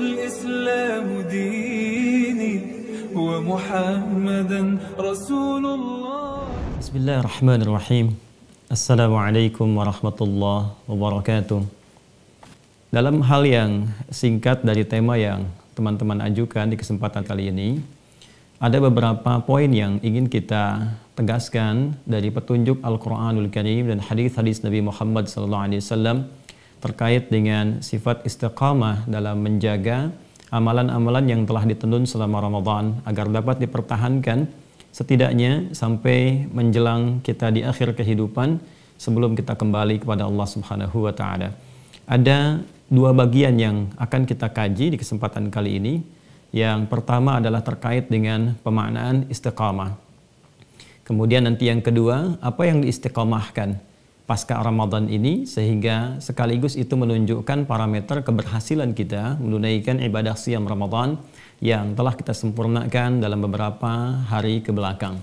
الإسلام ديني ومحمدا رسول الله. بسم الله الرحمن الرحيم. Assalamualaikum warahmatullahi wabarakatuh. Dalam hal yang singkat dari tema yang teman-teman ajukan di kesempatan kali ini, ada beberapa poin yang ingin kita tegaskan dari petunjuk Al-Quranul Karim dan hadis-hadis Nabi Muhammad SAW terkait dengan sifat istiqamah dalam menjaga amalan-amalan yang telah ditenun selama Ramadan agar dapat dipertahankan setidaknya sampai menjelang kita di akhir kehidupan sebelum kita kembali kepada Allah Subhanahu wa Ta'ala. Ada dua bagian yang akan kita kaji di kesempatan kali ini. Yang pertama adalah terkait dengan pemaknaan istiqamah. Kemudian nanti yang kedua, apa yang diistiqamahkan pasca Ramadan ini sehingga sekaligus itu menunjukkan parameter keberhasilan kita menunaikan ibadah siyam Ramadan yang telah kita sempurnakan dalam beberapa hari ke belakang.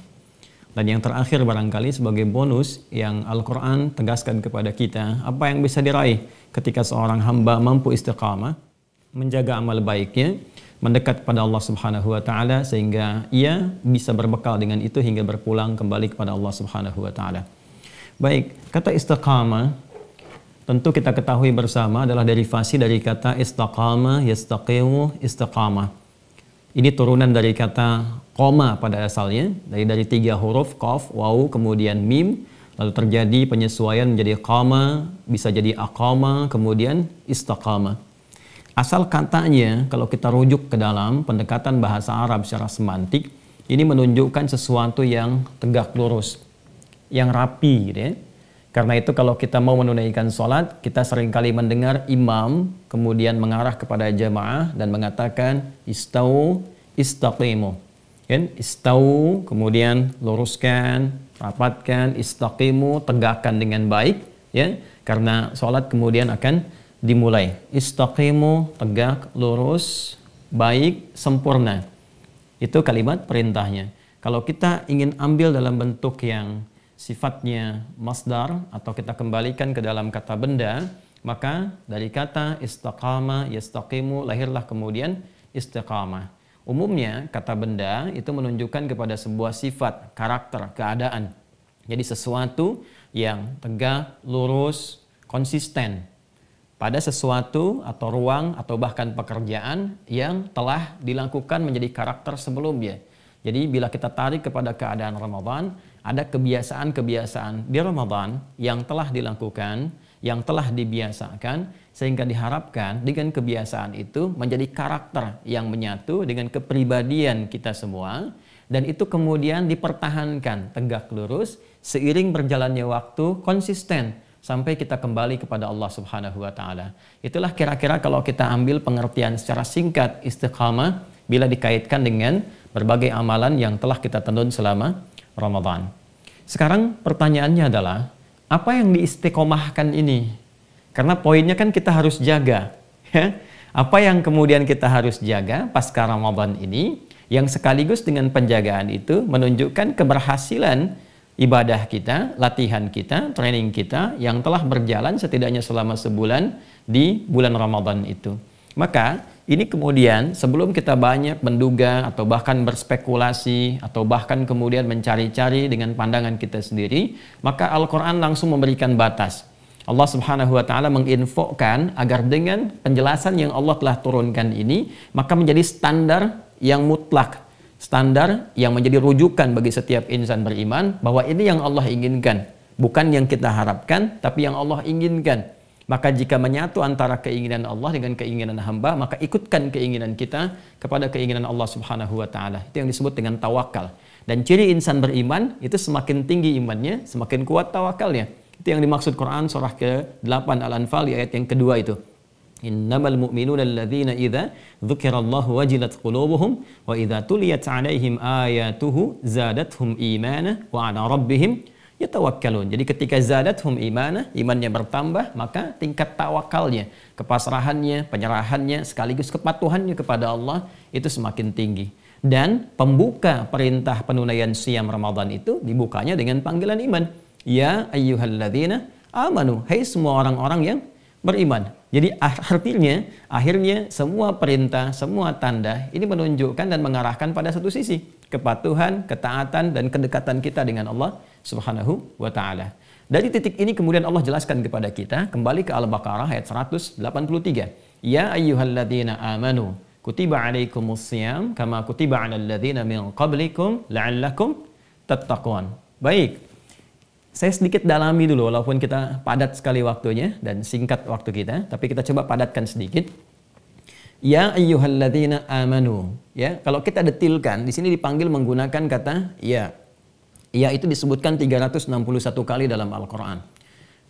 Dan yang terakhir barangkali sebagai bonus yang Al-Quran tegaskan kepada kita, apa yang bisa diraih ketika seorang hamba mampu istiqamah, menjaga amal baiknya, mendekat kepada Allah Subhanahu wa Ta'ala sehingga ia bisa berbekal dengan itu hingga berpulang kembali kepada Allah Subhanahu wa Ta'ala. Baik, kata istiqamah tentu kita ketahui bersama adalah derivasi dari kata istaqama, yastaqimu, istiqamah. Ini turunan dari kata koma pada asalnya, dari tiga huruf qaf, waw, kemudian mim, lalu terjadi penyesuaian menjadi qama, bisa jadi aqama, kemudian istaqama. Asal katanya kalau kita rujuk ke dalam pendekatan bahasa Arab secara semantik, ini menunjukkan sesuatu yang tegak lurus, yang rapi gitu ya. Karena itu kalau kita mau menunaikan sholat, kita seringkali mendengar imam kemudian mengarah kepada jamaah dan mengatakan istau, istaqimu. Kan? Istau, kemudian luruskan, rapatkan, istaqimu, tegakkan dengan baik. Ya, karena sholat kemudian akan dimulai. Istaqimu, tegak, lurus, baik, sempurna. Itu kalimat perintahnya. Kalau kita ingin ambil dalam bentuk yang sifatnya masdar atau kita kembalikan ke dalam kata benda, maka dari kata istaqama, yastaqimu lahirlah kemudian istiqamah. Umumnya kata benda itu menunjukkan kepada sebuah sifat, karakter, keadaan. Jadi sesuatu yang tegak, lurus, konsisten pada sesuatu atau ruang atau bahkan pekerjaan yang telah dilakukan menjadi karakter sebelumnya. Jadi bila kita tarik kepada keadaan Ramadan, ada kebiasaan-kebiasaan di Ramadan yang telah dilakukan, yang telah dibiasakan, sehingga diharapkan dengan kebiasaan itu menjadi karakter yang menyatu dengan kepribadian kita semua, dan itu kemudian dipertahankan tegak lurus seiring berjalannya waktu konsisten sampai kita kembali kepada Allah Subhanahu wa Ta'ala. Itulah kira-kira kalau kita ambil pengertian secara singkat istiqamah bila dikaitkan dengan berbagai amalan yang telah kita tenun selama Ramadan. Sekarang pertanyaannya adalah, apa yang diistiqomahkan ini? Karena poinnya kan kita harus jaga. Ya? Apa yang kemudian kita harus jaga pasca Ramadan ini, yang sekaligus dengan penjagaan itu menunjukkan keberhasilan ibadah kita, latihan kita, training kita yang telah berjalan setidaknya selama sebulan di bulan Ramadan itu. Maka ini kemudian sebelum kita banyak menduga atau bahkan berspekulasi atau bahkan kemudian mencari-cari dengan pandangan kita sendiri, maka Al-Quran langsung memberikan batas. Allah Subhanahu wa Ta'ala menginfokan agar dengan penjelasan yang Allah telah turunkan ini, maka menjadi standar yang mutlak, standar yang menjadi rujukan bagi setiap insan beriman bahwa ini yang Allah inginkan, bukan yang kita harapkan, tapi yang Allah inginkan. Maka jika menyatu antara keinginan Allah dengan keinginan hamba, maka ikutkan keinginan kita kepada keinginan Allah Subhanahu wa Ta'ala. Itu yang disebut dengan tawakal. Dan ciri insan beriman itu semakin tinggi imannya, semakin kuat tawakalnya. Itu yang dimaksud Quran surah ke-8 Al-Anfal di ayat yang kedua itu. Innamal mu'minuna alladzina idza dzukirallahu wajilat qulubuhum wa idza tuliyat 'alaihim ayatuhu zadatuhum imana wa 'ala rabbihim yatawakkalun. Jadi ketika zadathum imana, imannya bertambah, maka tingkat tawakalnya, kepasrahannya, penyerahannya, sekaligus kepatuhannya kepada Allah itu semakin tinggi. Dan pembuka perintah penunaian siyam Ramadan itu dibukanya dengan panggilan iman. Ya ayyuhalladzina amanu, hai semua orang-orang yang beriman. Jadi artinya, akhirnya semua perintah, semua tanda ini menunjukkan dan mengarahkan pada satu sisi, kepatuhan, ketaatan, dan kedekatan kita dengan Allah Subhanahu wa Ta'ala. Dari titik ini kemudian Allah jelaskan kepada kita, kembali ke Al-Baqarah ayat 183. Ya ayyuhalladzina amanu kutiba alaikumusiyam kama kutiba alal ladzina min qablikum la'allakum tattaqun. Baik. Saya sedikit dalami dulu, walaupun kita padat sekali waktunya dan singkat waktu kita, tapi kita coba padatkan sedikit. Ya ayyuhalladzina amanu. Ya, kalau kita detilkan, di sini dipanggil menggunakan kata ya. Ya itu disebutkan 361 kali dalam Al-Quran.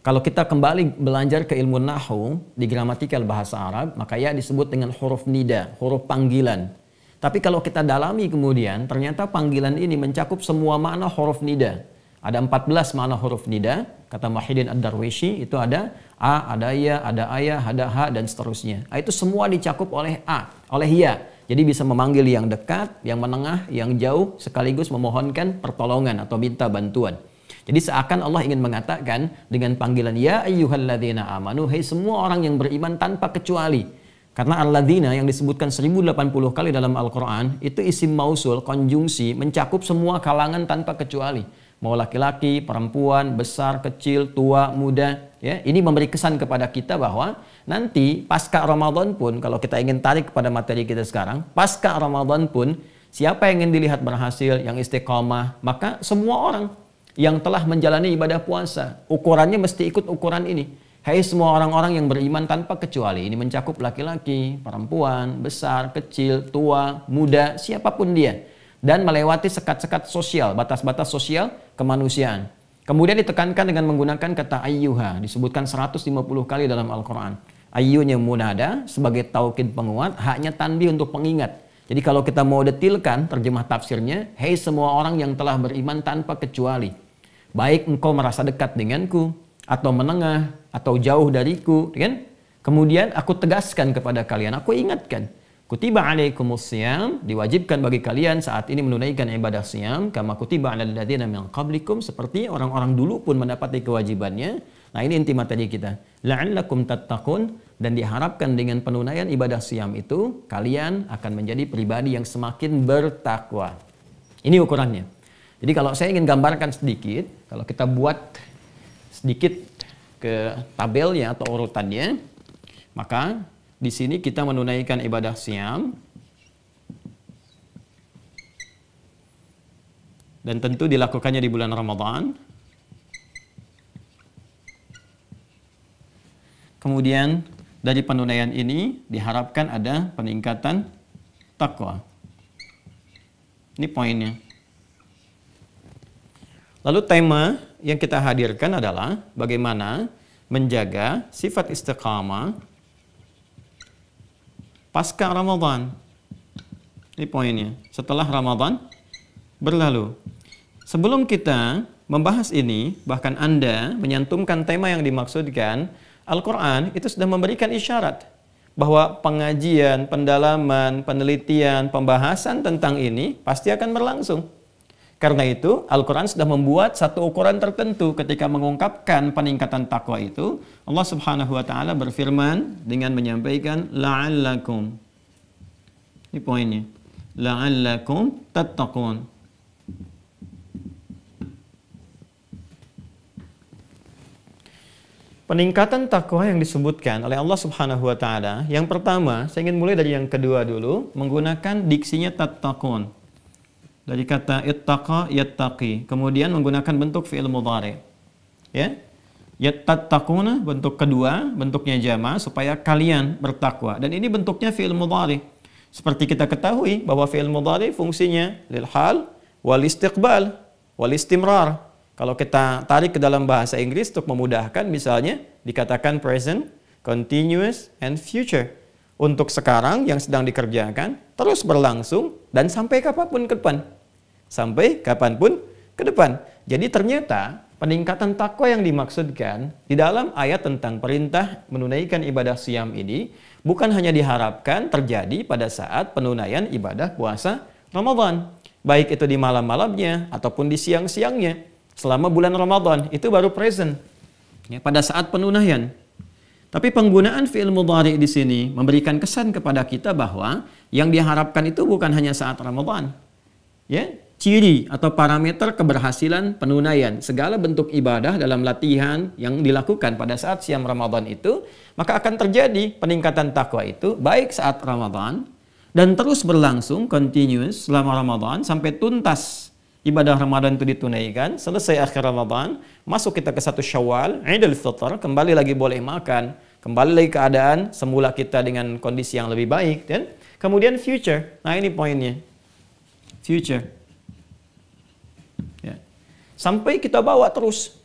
Kalau kita kembali belajar ke ilmu nahwu di gramatikal bahasa Arab, maka ya disebut dengan huruf nida, huruf panggilan. Tapi kalau kita dalami kemudian, ternyata panggilan ini mencakup semua makna huruf nida. Ada 14 makna huruf nida, kata Muhyiddin Ad-Darwishi, itu ada a, ada ya, ada ayah, ada ha, dan seterusnya. Itu semua dicakup oleh a, oleh ya. Jadi bisa memanggil yang dekat, yang menengah, yang jauh, sekaligus memohonkan pertolongan atau minta bantuan. Jadi seakan Allah ingin mengatakan dengan panggilan ya ayyuhalladzina amanu, hai semua orang yang beriman tanpa kecuali. Karena alladzina yang disebutkan 1080 kali dalam Al-Quran, itu isim mausul, konjungsi, mencakup semua kalangan tanpa kecuali. Mau laki-laki, perempuan, besar, kecil, tua, muda. Ya, ini memberi kesan kepada kita bahwa nanti pasca Ramadan pun, kalau kita ingin tarik kepada materi kita sekarang, pasca Ramadan pun, siapa yang ingin dilihat berhasil, yang istiqomah, maka semua orang yang telah menjalani ibadah puasa, ukurannya mesti ikut ukuran ini. Hai semua orang-orang yang beriman tanpa kecuali. Ini mencakup laki-laki, perempuan, besar, kecil, tua, muda, siapapun dia. Dan melewati sekat-sekat sosial, batas-batas sosial kemanusiaan. Kemudian ditekankan dengan menggunakan kata ayyuha, disebutkan 150 kali dalam Al-Quran. Ayyunya munada sebagai taukid penguat, haknya tanbih untuk pengingat. Jadi kalau kita mau detilkan terjemah tafsirnya, hei semua orang yang telah beriman tanpa kecuali. Baik engkau merasa dekat denganku, atau menengah, atau jauh dariku, kan? Kemudian aku tegaskan kepada kalian, aku ingatkan. Kutiba alaikumusiyam, diwajibkan bagi kalian saat ini menunaikan ibadah siyam kama kutiba alal ladzina min qablikum, seperti orang-orang dulu pun mendapati kewajibannya. Nah, ini inti materi kita. La'allakum tattaqun, dan diharapkan dengan penunaian ibadah siyam itu kalian akan menjadi pribadi yang semakin bertakwa. Ini ukurannya. Jadi kalau saya ingin gambarkan sedikit, kalau kita buat sedikit ke tabelnya atau urutannya, maka di sini kita menunaikan ibadah siyam. Dan tentu dilakukannya di bulan Ramadan. Kemudian dari penunaian ini diharapkan ada peningkatan takwa. Ini poinnya. Lalu tema yang kita hadirkan adalah bagaimana menjaga sifat istiqamah pasca Ramadan. Ini poinnya. Setelah Ramadan berlalu. Sebelum kita membahas ini, bahkan Anda menyantumkan tema yang dimaksudkan, Al-Quran itu sudah memberikan isyarat bahwa pengajian, pendalaman, penelitian, pembahasan tentang ini pasti akan berlangsung. Karena itu, Al-Quran sudah membuat satu ukuran tertentu ketika mengungkapkan peningkatan takwa itu. Allah Subhanahu wa Ta'ala berfirman dengan menyampaikan la'allakum. Ini poinnya. La'allakum tattaqun. Peningkatan takwa yang disebutkan oleh Allah Subhanahu wa Ta'ala, yang pertama, saya ingin mulai dari yang kedua dulu, menggunakan diksinya tattaqun. Dari kata ittaqa yattaqi, kemudian menggunakan bentuk fi'il mudhari. Ya. Yattaquna bentuk kedua, bentuknya jama supaya kalian bertakwa. Dan ini bentuknya fi'il mudhari. Seperti kita ketahui bahwa fi'il mudhari fungsinya lil hal wal istiqbal wal istimrar. Kalau kita tarik ke dalam bahasa Inggris untuk memudahkan, misalnya dikatakan present, continuous, and future. Untuk sekarang yang sedang dikerjakan, terus berlangsung, dan sampai kapanpun ke depan. Sampai kapanpun ke depan. Jadi ternyata peningkatan takwa yang dimaksudkan di dalam ayat tentang perintah menunaikan ibadah siyam ini bukan hanya diharapkan terjadi pada saat penunaian ibadah puasa Ramadan. Baik itu di malam-malamnya ataupun di siang-siangnya. Selama bulan Ramadan, itu baru present. Ya, pada saat penunaian. Tapi penggunaan fi'il mudhari di sini memberikan kesan kepada kita bahwa yang diharapkan itu bukan hanya saat Ramadan. Ya, ciri atau parameter keberhasilan penunaian segala bentuk ibadah dalam latihan yang dilakukan pada saat siam Ramadan itu, maka akan terjadi peningkatan takwa itu baik saat Ramadan dan terus berlangsung continuous selama Ramadan sampai tuntas ibadah Ramadan itu ditunaikan, selesai akhir Ramadan, masuk kita ke 1 Syawal, Idul Fitr, kembali lagi boleh makan, kembali lagi keadaan semula kita dengan kondisi yang lebih baik, dan kemudian future. Nah, ini poinnya. Future. Ya. Sampai kita bawa terus.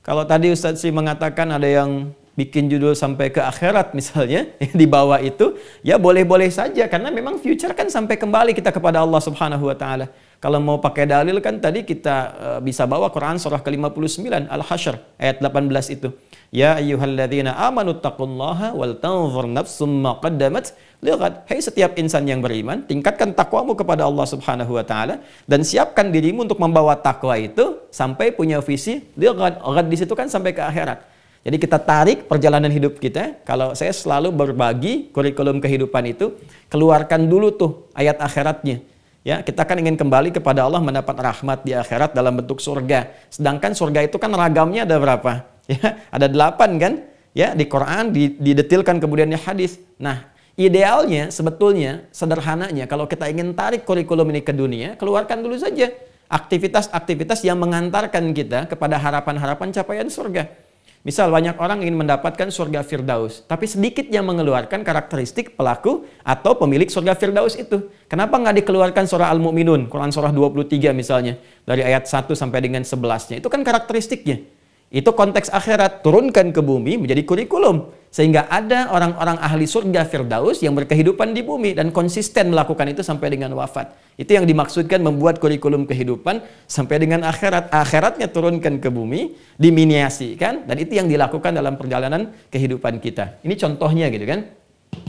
Kalau tadi Ustadz sih mengatakan ada yang bikin judul sampai ke akhirat misalnya, di bawah itu, ya boleh-boleh saja, karena memang future kan sampai kembali kita kepada Allah Subhanahu wa Ta'ala. Kalau mau pakai dalil kan tadi kita bisa bawa Quran surah ke-59 Al-Hasyr ayat 18 itu. Ya ayyuhalladzina amanu taqullaha wal tanzur nafsum ma qaddamat lighad. Hai setiap insan yang beriman, tingkatkan takwamu kepada Allah Subhanahu wa Ta'ala dan siapkan dirimu untuk membawa takwa itu sampai punya visi lighad. Lighad di situ kan sampai ke akhirat. Jadi kita tarik perjalanan hidup kita. Kalau saya selalu berbagi kurikulum kehidupan itu, keluarkan dulu tuh ayat akhiratnya. Ya, kita kan ingin kembali kepada Allah mendapat rahmat di akhirat dalam bentuk surga. Sedangkan surga itu kan ragamnya ada berapa? Ya, ada 8 kan? Ya, di Quran didetilkan kemudian di hadis. Nah, idealnya sebetulnya sederhananya kalau kita ingin tarik kurikulum ini ke dunia, keluarkan dulu saja aktivitas-aktivitas yang mengantarkan kita kepada harapan-harapan capaian surga. Misal banyak orang ingin mendapatkan surga Firdaus, tapi sedikit yang mengeluarkan karakteristik pelaku atau pemilik surga Firdaus itu. Kenapa nggak dikeluarkan surah Al-Mu'minun, Quran surah 23 misalnya, dari ayat 1 sampai dengan 11-nya. Itu kan karakteristiknya. Itu konteks akhirat, turunkan ke bumi menjadi kurikulum. Sehingga ada orang-orang ahli surga Firdaus yang berkehidupan di bumi dan konsisten melakukan itu sampai dengan wafat. Itu yang dimaksudkan membuat kurikulum kehidupan sampai dengan akhirat. Akhiratnya turunkan ke bumi, diminiasikan, dan itu yang dilakukan dalam perjalanan kehidupan kita. Ini contohnya gitu kan.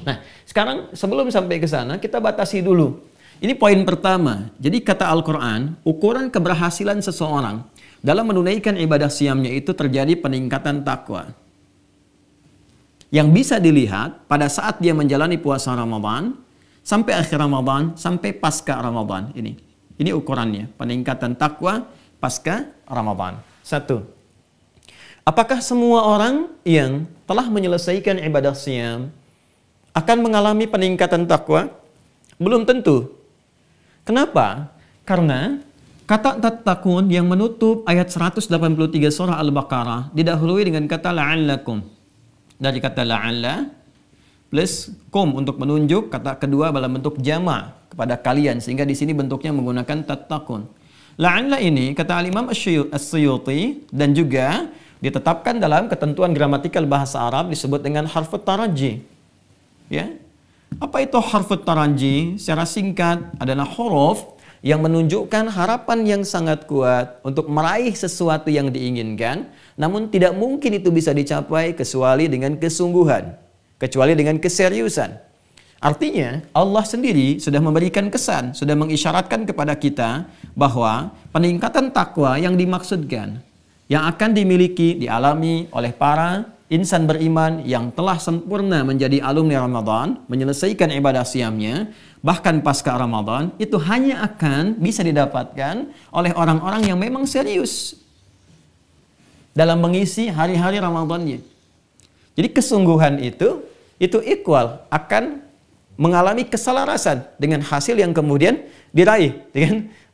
Nah, sekarang sebelum sampai ke sana, kita batasi dulu. Ini poin pertama. Jadi kata Al-Quran, ukuran keberhasilan seseorang dalam menunaikan ibadah siamnya itu terjadi peningkatan takwa. Yang bisa dilihat pada saat dia menjalani puasa Ramadan, sampai akhir Ramadan, sampai pasca Ramadan. Ini ukurannya, peningkatan takwa pasca Ramadan. 1. Apakah semua orang yang telah menyelesaikan ibadah siam akan mengalami peningkatan takwa? Belum tentu. Kenapa? Karena kata tattaqun yang menutup ayat 183 surah Al-Baqarah didahului dengan kata la'allakum. Dari kata la'alla plus kum untuk menunjuk, kata kedua dalam bentuk jama' kepada kalian, sehingga di sini bentuknya menggunakan tattaqun. La'alla ini kata Al-Imam As-Suyuti dan juga ditetapkan dalam ketentuan gramatikal bahasa Arab disebut dengan harfut taraji. Ya. Apa itu harfut taraji? Secara singkat adalah huruf yang menunjukkan harapan yang sangat kuat untuk meraih sesuatu yang diinginkan, namun tidak mungkin itu bisa dicapai kecuali dengan kesungguhan, kecuali dengan keseriusan. Artinya, Allah sendiri sudah memberikan kesan, sudah mengisyaratkan kepada kita bahwa peningkatan takwa yang dimaksudkan, yang akan dimiliki, dialami oleh para insan beriman yang telah sempurna menjadi alumni Ramadan, menyelesaikan ibadah siamnya, bahkan pasca Ramadan, itu hanya akan bisa didapatkan oleh orang-orang yang memang serius dalam mengisi hari-hari Ramadannya. Jadi kesungguhan itu equal akan mengalami keselarasan dengan hasil yang kemudian diraih.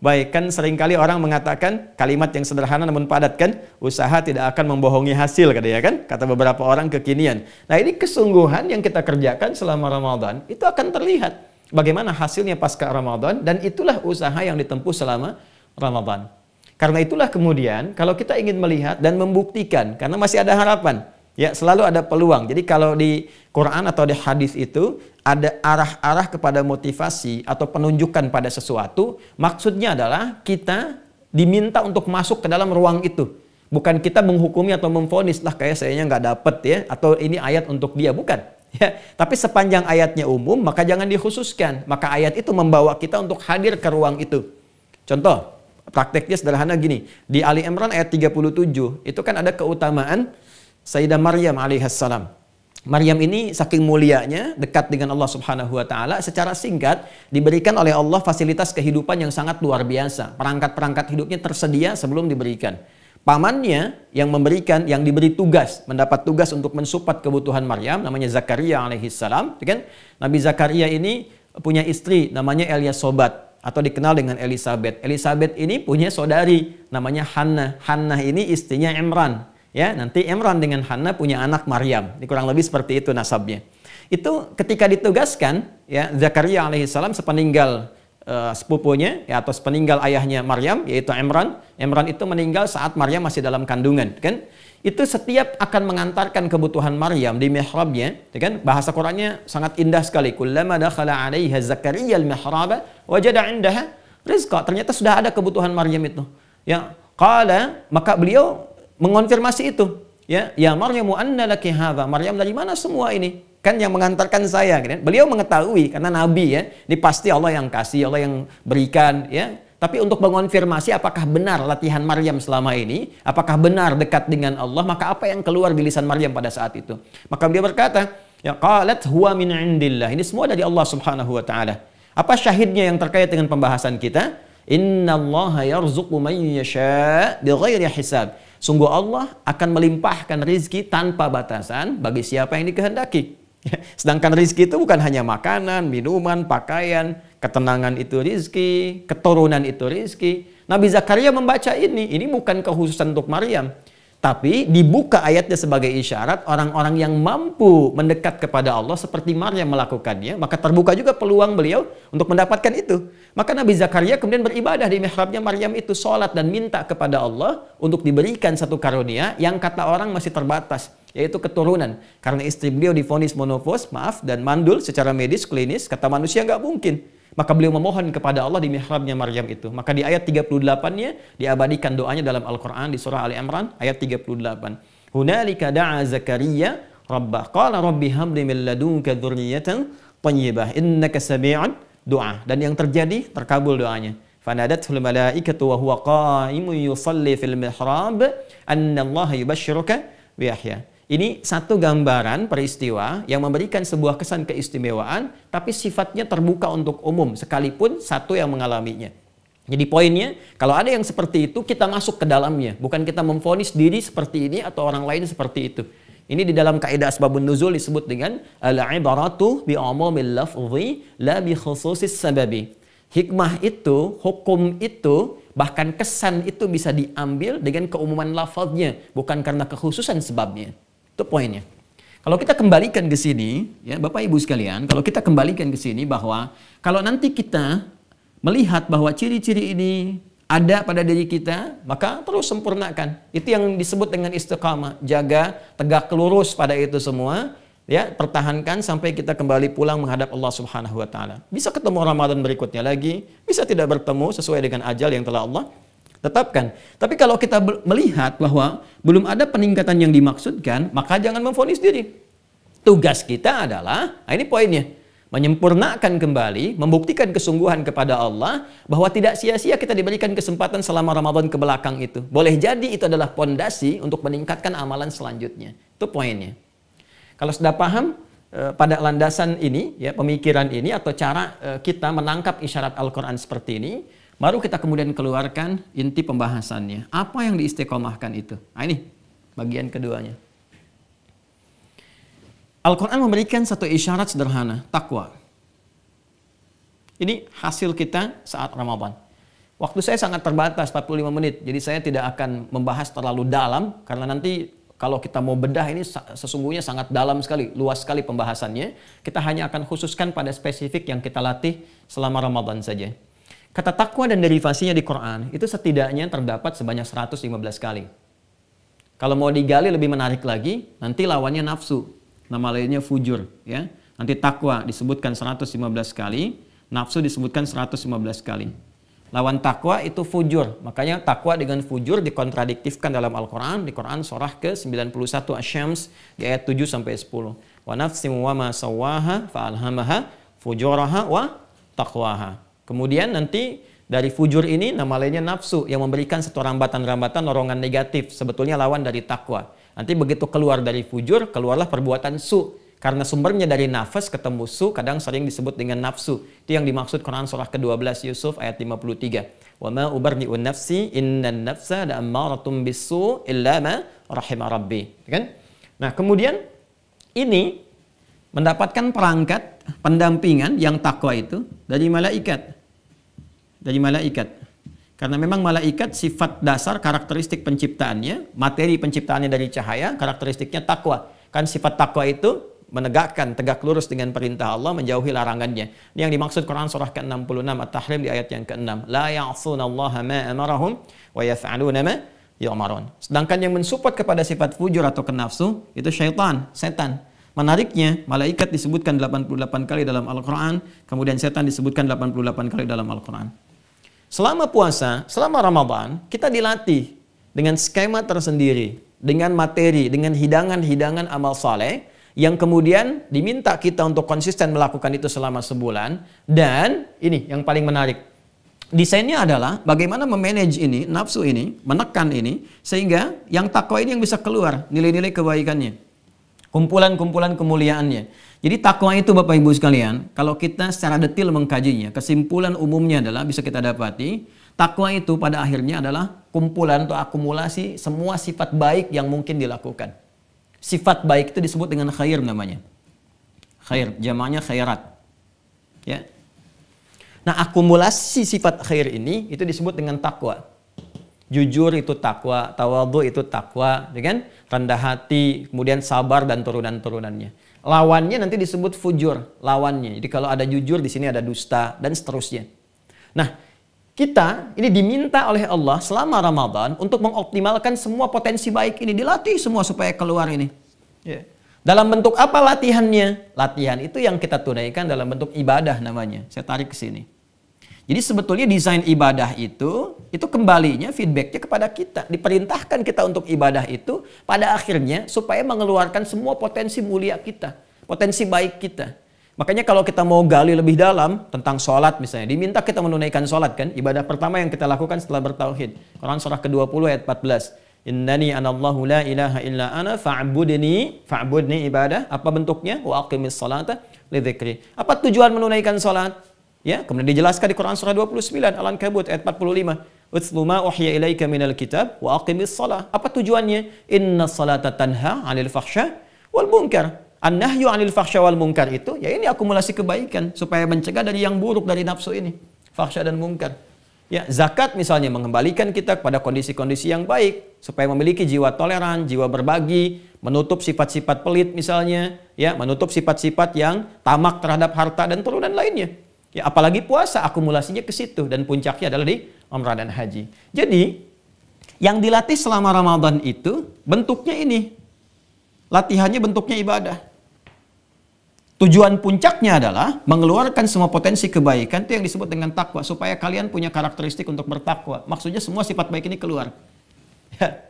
Baik, kan seringkali orang mengatakan kalimat yang sederhana namun padat kan, usaha tidak akan membohongi hasil katanya kan, kata beberapa orang kekinian. Nah, ini kesungguhan yang kita kerjakan selama Ramadan itu akan terlihat bagaimana hasilnya pasca Ramadan, dan itulah usaha yang ditempuh selama Ramadan. Karena itulah kemudian kalau kita ingin melihat dan membuktikan, karena masih ada harapan, ya selalu ada peluang. Jadi kalau di Quran atau di hadis itu ada arah-arah kepada motivasi atau penunjukan pada sesuatu, maksudnya adalah kita diminta untuk masuk ke dalam ruang itu. Bukan kita menghukumi atau memvonis, lah kayak sayanya nggak dapet ya, atau ini ayat untuk dia, bukan. Ya, tapi sepanjang ayatnya umum, maka jangan dikhususkan. Maka ayat itu membawa kita untuk hadir ke ruang itu. Contoh, prakteknya sederhana gini. Di Ali Imran ayat 37, itu kan ada keutamaan Sayyidah Maryam alaihissalam. Maryam ini saking mulianya, dekat dengan Allah Subhanahu wa taala, secara singkat diberikan oleh Allah fasilitas kehidupan yang sangat luar biasa. Perangkat-perangkat hidupnya tersedia sebelum diberikan. Pamannya yang memberikan, yang diberi tugas, mendapat tugas untuk mensupport kebutuhan Maryam, namanya Zakaria alaihissalam, kan? Nabi Zakaria ini punya istri namanya Elyasobat atau dikenal dengan Elizabeth. Elizabeth ini punya saudari namanya Hannah. Hannah ini istrinya Imran. Ya, nanti Imran dengan Hannah punya anak Maryam. Ini kurang lebih seperti itu nasabnya. Itu ketika ditugaskan, ya, Zakaria alaihissalam sepeninggal sepupunya, ya, atau sepeninggal ayahnya Maryam, yaitu Imran. Imran itu meninggal saat Maryam masih dalam kandungan, kan? Itu setiap akan mengantarkan kebutuhan Maryam di mihrabnya, ya kan? Bahasa Qur'annya sangat indah sekali. Kullama dakhala 'alaiha Zakaria al-mihraba wajada 'indaha rizqa. Ternyata sudah ada kebutuhan Maryam itu. Ya, qala, maka beliau mengonfirmasi itu, ya Maryamu anna laki hadza, Maryam dari mana semua ini? Kan yang mengantarkan saya, kan? Beliau mengetahui karena nabi, ya, ini pasti Allah yang kasih, Allah yang berikan, ya. Tapi untuk mengonfirmasi apakah benar latihan Maryam selama ini, apakah benar dekat dengan Allah, maka apa yang keluar di lisan Maryam pada saat itu? Maka beliau berkata, ya qalat huwa min indillah. Ini semua dari Allah Subhanahu wa taala. Apa syahidnya yang terkait dengan pembahasan kita? Innallaha yarzuqu man yasha' bighairi hisab. Sungguh Allah akan melimpahkan rizki tanpa batasan bagi siapa yang dikehendaki. Sedangkan rizki itu bukan hanya makanan, minuman, pakaian, ketenangan itu rizki, keturunan itu rizki. Nabi Zakaria membaca ini bukan kekhususan untuk Maryam. Tapi dibuka ayatnya sebagai isyarat orang-orang yang mampu mendekat kepada Allah seperti Maryam melakukannya, maka terbuka juga peluang beliau untuk mendapatkan itu. Maka Nabi Zakaria kemudian beribadah di mihrabnya Maryam itu, sholat dan minta kepada Allah untuk diberikan satu karunia yang kata orang masih terbatas, yaitu keturunan. Karena istri beliau divonis monofos, dan mandul secara medis, klinis, kata manusia nggak mungkin. Maka beliau memohon kepada Allah di mihrabnya Maryam itu. Maka di ayat 38-nya diabadikan doanya dalam Al-Quran di surah Ali Imran ayat 38. Hunalika da'a Zakaria rabbah qala rabbi habli min ladunka dzurriyyatan thayyibah innaka sami'ud du'a. Dan yang terjadi, terkabul doanya. Fanadatul malaikatu wa huwa qa'imun yusalli fil mihrab anna Allah yubashshiruka bi Yahya. Ini satu gambaran peristiwa yang memberikan sebuah kesan keistimewaan, tapi sifatnya terbuka untuk umum, sekalipun satu yang mengalaminya. Jadi poinnya, kalau ada yang seperti itu, kita masuk ke dalamnya. Bukan kita memvonis diri seperti ini atau orang lain seperti itu. Ini di dalam kaidah asbabun nuzul disebut dengan al-ibaratu bi'umumil lafzi la bi khususis sababi. Hikmah itu, hukum itu, bahkan kesan itu bisa diambil dengan keumuman lafaznya, bukan karena kekhususan sebabnya. Itu poinnya. Kalau kita kembalikan ke sini, ya Bapak Ibu sekalian, kalau kita kembalikan ke sini bahwa kalau nanti kita melihat bahwa ciri-ciri ini ada pada diri kita, maka terus sempurnakan. Itu yang disebut dengan istiqamah. Jaga, tegak lurus pada itu semua, ya, pertahankan sampai kita kembali pulang menghadap Allah Subhanahu wa taala. Bisa ketemu Ramadan berikutnya lagi, bisa tidak bertemu sesuai dengan ajal yang telah Allah tetapkan. Tapi kalau kita melihat bahwa belum ada peningkatan yang dimaksudkan, maka jangan memvonis diri. Tugas kita adalah, nah ini poinnya, menyempurnakan kembali, membuktikan kesungguhan kepada Allah bahwa tidak sia-sia kita diberikan kesempatan selama Ramadan ke belakang itu. Boleh jadi itu adalah pondasi untuk meningkatkan amalan selanjutnya. Itu poinnya. Kalau sudah paham pada landasan ini, ya, pemikiran ini atau cara kita menangkap isyarat Al-Quran seperti ini, baru kita kemudian keluarkan inti pembahasannya. Apa yang diistiqomahkan itu? Nah ini bagian keduanya. Al-Quran memberikan satu isyarat sederhana, takwa. Ini hasil kita saat Ramadan. Waktu saya sangat terbatas, 45 menit. Jadi saya tidak akan membahas terlalu dalam, karena nanti kalau kita mau bedah ini sesungguhnya sangat dalam sekali, luas sekali pembahasannya. Kita hanya akan khususkan pada spesifik yang kita latih selama Ramadan saja. Kata takwa dan derivasinya di Quran itu setidaknya terdapat sebanyak 115 kali. Kalau mau digali lebih menarik lagi, nanti lawannya nafsu. Nama lainnya fujur, ya. Nanti takwa disebutkan 115 kali, nafsu disebutkan 115 kali. Lawan takwa itu fujur. Makanya takwa dengan fujur dikontradiktifkan dalam Al-Quran. Di Quran surah ke-91 Asy-Syams di ayat 7 sampai 10. Wa nafsim wa ma sawwaha fa alhamaha fujuraha wa taqwaha. Kemudian nanti dari fujur ini nama lainnya nafsu yang memberikan satu rambatan-rambatan dorongan negatif, sebetulnya lawan dari takwa. Nanti begitu keluar dari fujur, keluarlah perbuatan su. Karena sumbernya dari nafas ketemu su, kadang sering disebut dengan nafsu. Itu yang dimaksud Quran surah ke-12 Yusuf ayat 53. Wa ma ubarri'un nafsi innan nafsa la'ammaratun bisu illa ma rahima rabbi. Kan? Nah, kemudian ini mendapatkan perangkat pendampingan yang takwa itu dari malaikat. Dari malaikat. Karena memang malaikat sifat dasar karakteristik penciptaannya, materi penciptaannya dari cahaya, karakteristiknya takwa. Kan sifat takwa itu menegakkan, tegak lurus dengan perintah Allah, menjauhi larangannya. Ini yang dimaksud Quran surah ke-66 At-Tahrim di ayat yang ke-6. La ya'sunallaha ma amarahum wa yaf'aluna ma yu'marun. Sedangkan yang mensupport kepada sifat fujur atau kenafsu itu syaitan, setan. Menariknya, malaikat disebutkan 88 kali dalam Al-Quran, kemudian setan disebutkan 88 kali dalam Al-Quran. Selama puasa, selama Ramadan, kita dilatih dengan skema tersendiri, dengan materi, dengan hidangan-hidangan amal saleh, yang kemudian diminta kita untuk konsisten melakukan itu selama sebulan. Dan ini yang paling menarik. Desainnya adalah bagaimana memanage ini, nafsu ini, menekan ini, sehingga yang takwa ini yang bisa keluar, nilai-nilai kebaikannya. Kumpulan-kumpulan kemuliaannya. Jadi takwa itu Bapak Ibu sekalian, kalau kita secara detail mengkajinya, kesimpulan umumnya adalah bisa kita dapati, takwa itu pada akhirnya adalah kumpulan atau akumulasi semua sifat baik yang mungkin dilakukan. Sifat baik itu disebut dengan khair namanya. Khair, jamaknya khairat. Ya. Nah, akumulasi sifat khair ini itu disebut dengan takwa. Jujur itu takwa, tawadhu itu takwa, ya kan? Rendah hati, kemudian sabar dan turunan-turunannya. Lawannya nanti disebut fujur, lawannya. Jadi kalau ada jujur di sini ada dusta dan seterusnya. Nah, kita ini diminta oleh Allah selama Ramadan untuk mengoptimalkan semua potensi baik ini. Dilatih semua supaya keluar ini. Ya. Dalam bentuk apa latihannya? Latihan itu yang kita tunaikan dalam bentuk ibadah namanya. Saya tarik ke sini. Jadi sebetulnya desain ibadah itu kembalinya feedbacknya kepada kita. Diperintahkan kita untuk ibadah itu pada akhirnya supaya mengeluarkan semua potensi mulia kita. Potensi baik kita. Makanya kalau kita mau gali lebih dalam tentang sholat misalnya, diminta kita menunaikan sholat kan, ibadah pertama yang kita lakukan setelah bertauhid. Quran surah ke-20 ayat 14. Innani anallahu la ilaha illa ana fa'budni ibadah. Apa bentuknya? Wa aqimis salata li dzikri. Apa tujuan menunaikan sholat? Ya, kemudian dijelaskan di Quran surah 29 Al-Ankabut ayat 45. Utslu ma uhiya ilaika minal kitab wa aqimis shalah. Apa tujuannya? Inna salata tanha 'anil fahsya wal munkar. An-nahyu 'anil fahsya wal munkar itu ya ini akumulasi kebaikan supaya mencegah dari yang buruk dari nafsu ini, fahsya dan munkar. Ya, zakat misalnya mengembalikan kita kepada kondisi-kondisi yang baik supaya memiliki jiwa toleran, jiwa berbagi, menutup sifat-sifat pelit misalnya, ya, menutup sifat-sifat yang tamak terhadap harta dan turunan lainnya. Ya, apalagi puasa akumulasinya ke situ dan puncaknya adalah di umrah dan haji. Jadi, yang dilatih selama Ramadan itu bentuknya ini. Latihannya bentuknya ibadah. Tujuan puncaknya adalah mengeluarkan semua potensi kebaikan itu yang disebut dengan takwa supaya kalian punya karakteristik untuk bertakwa. Maksudnya semua sifat baik ini keluar. Ya.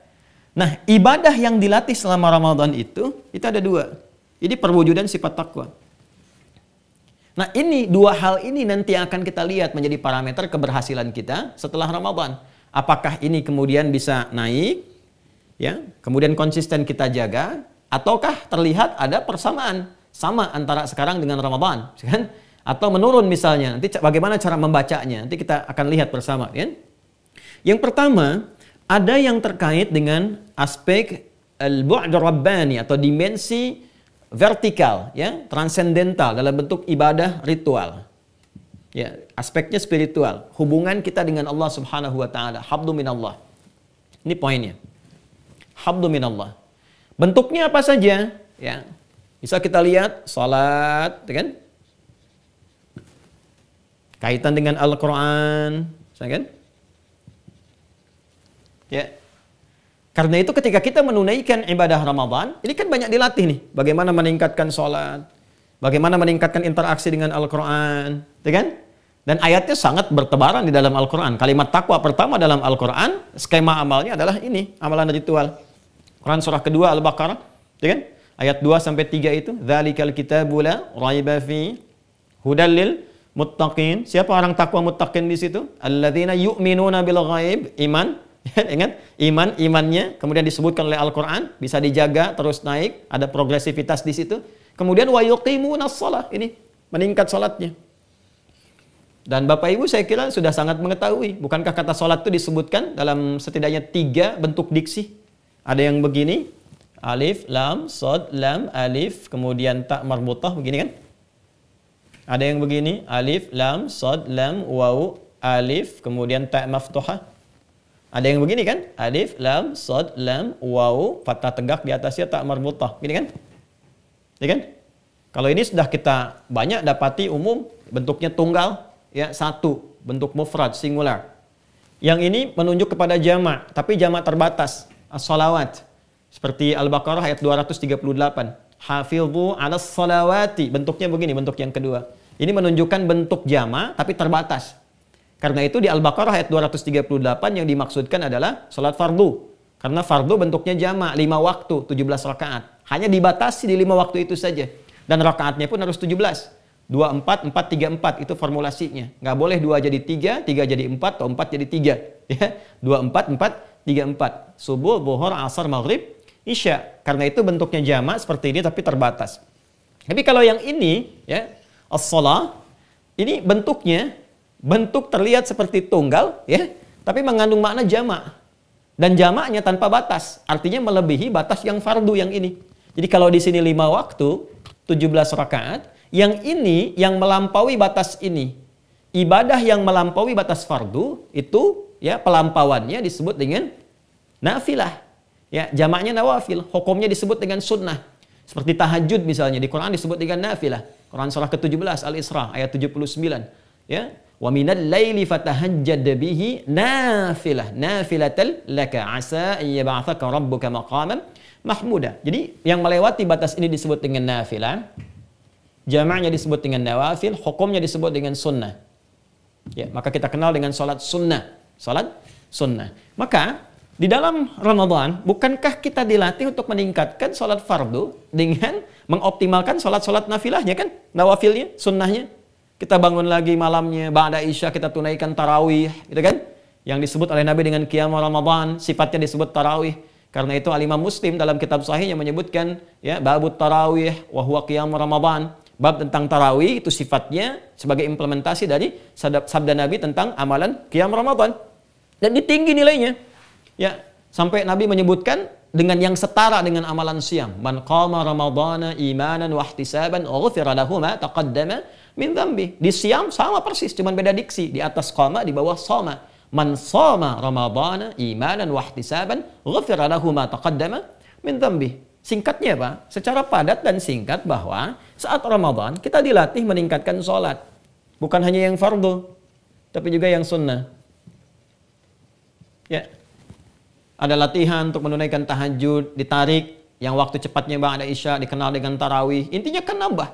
Nah, ibadah yang dilatih selama Ramadan itu ada dua. Ini perwujudan sifat takwa. Nah, ini dua hal ini nanti akan kita lihat menjadi parameter keberhasilan kita setelah Ramadan. Apakah ini kemudian bisa naik, ya, kemudian konsisten kita jaga, ataukah terlihat ada persamaan sama antara sekarang dengan Ramadan, kan? Atau menurun misalnya. Nanti bagaimana cara membacanya? Nanti kita akan lihat bersama, kan? Yang pertama, ada yang terkait dengan aspek al-bu'd rabbani atau dimensi vertikal, ya, transendental dalam bentuk ibadah ritual. Ya, aspeknya spiritual, hubungan kita dengan Allah Subhanahu wa taala, habdu minallah. Ini poinnya. Habdu minallah. Bentuknya apa saja, ya? Bisa kita lihat salat, kan? Kaitan dengan Al-Qur'an, kan? Ya. Karena itu ketika kita menunaikan ibadah Ramadan, ini kan banyak dilatih nih. Bagaimana meningkatkan sholat, bagaimana meningkatkan interaksi dengan Al-Quran, kan? Dan ayatnya sangat bertebaran di dalam Al-Quran. Kalimat takwa pertama dalam Al-Quran, skema amalnya adalah ini, amalan ritual. Quran surah kedua Al-Baqarah, kan? Ayat 2-3 itu, Dzalikal kitabu la raiba fi hudal lil muttaqin. Siapa orang takwa muttaqin di situ? Alladzina yu'minuna bil ghaib, iman Ingat, imannya kemudian disebutkan oleh Al-Quran, bisa dijaga terus naik, ada progresivitas di situ. Kemudian wa yuqimunas shalah, ini meningkat salatnya. Dan Bapak Ibu saya kira sudah sangat mengetahui, bukankah kata salat itu disebutkan dalam setidaknya 3 bentuk diksi? Ada yang begini, alif, lam, sod, lam, alif, kemudian ta marbutah, begini kan? Ada yang begini, alif, lam, sod, lam, waw, alif, kemudian ta maftuhah. Ada yang begini kan? Alif, lam, sod, lam, waw, fathah tegak di atasnya tak marbutah. Gini kan? Ya kan? Kalau ini sudah kita banyak dapati umum, bentuknya tunggal, ya satu, bentuk mufrad, singular. Yang ini menunjuk kepada jamak, tapi jamak terbatas, as-salawat. Seperti Al-Baqarah ayat 238. Hafidhu 'alas salawati, bentuknya begini, bentuk yang kedua. Ini menunjukkan bentuk jamak tapi terbatas. Karena itu di Al-Baqarah ayat 238 yang dimaksudkan adalah salat fardu. Karena fardu bentuknya jamak, 5 waktu, 17 rakaat. Hanya dibatasi di 5 waktu itu saja. Dan rakaatnya pun harus 17. 2, 4, 4, 3, 4. Itu formulasinya. Nggak boleh 2 jadi 3, 3 jadi 4, atau 4 jadi 3. Ya. 2, 4, 4, 3, 4. Subuh, zuhur, asar, maghrib, isya. Karena itu bentuknya jamak seperti ini tapi terbatas. Tapi kalau yang ini, ya, as-shalah, ini bentuk terlihat seperti tunggal, ya, tapi mengandung makna jamak. Dan jamaknya tanpa batas, artinya melebihi batas yang fardu yang ini. Jadi kalau di sini 5 waktu, 17 rakaat, yang ini yang melampaui batas ini. Ibadah yang melampaui batas fardu itu, ya, pelampauannya disebut dengan nafilah. Ya, jamaknya nawafil, hukumnya disebut dengan sunnah. Seperti tahajud misalnya, di Quran disebut dengan nafilah. Quran surah ke-17 Al-Isra ayat 79. Ya, wa minal laili fatahajjad bihi nafilatan laka asa an yab'atsaka rabbuka maqaman mahmuda. Jadi yang melewati batas ini disebut dengan nafilah, jamaknya disebut dengan nawafil, hukumnya disebut dengan sunnah. Ya, maka kita kenal dengan salat sunnah. Salat sunnah. Maka di dalam Ramadan, bukankah kita dilatih untuk meningkatkan salat fardu dengan mengoptimalkan salat-salat nafilahnya kan? Nawafilnya, sunnahnya. Kita bangun lagi malamnya, ba'da isya kita tunaikan tarawih, gitu kan? Yang disebut oleh Nabi dengan qiyam Ramadan, sifatnya disebut tarawih. Karena itu Al-Imam Muslim dalam kitab sahihnya menyebutkan, ya, babut tarawih wa huwa qiyam Ramadan. Bab tentang tarawih itu sifatnya sebagai implementasi dari sabda Nabi tentang amalan qiyam Ramadan. Dan ini tinggi nilainya. Ya, sampai Nabi menyebutkan dengan yang setara dengan amalan siam. Man qama ramadhana imanan wa ihtisaban ghufira lahu ma taqaddama min dhanbi. Di siam sama persis, cuma beda diksi. Di atas qama, di bawah shoma. Man shoma ramadhana imanan wa ihtisaban ghufira lahu ma taqaddama min dhanbi. Singkatnya Pak, secara padat dan singkat bahwa saat Ramadan kita dilatih meningkatkan sholat. Bukan hanya yang fardu, tapi juga yang sunnah. Ya. Ada latihan untuk menunaikan tahajud, ditarik, yang waktu cepatnya ba'da isya dikenal dengan tarawih. Intinya kan nambah.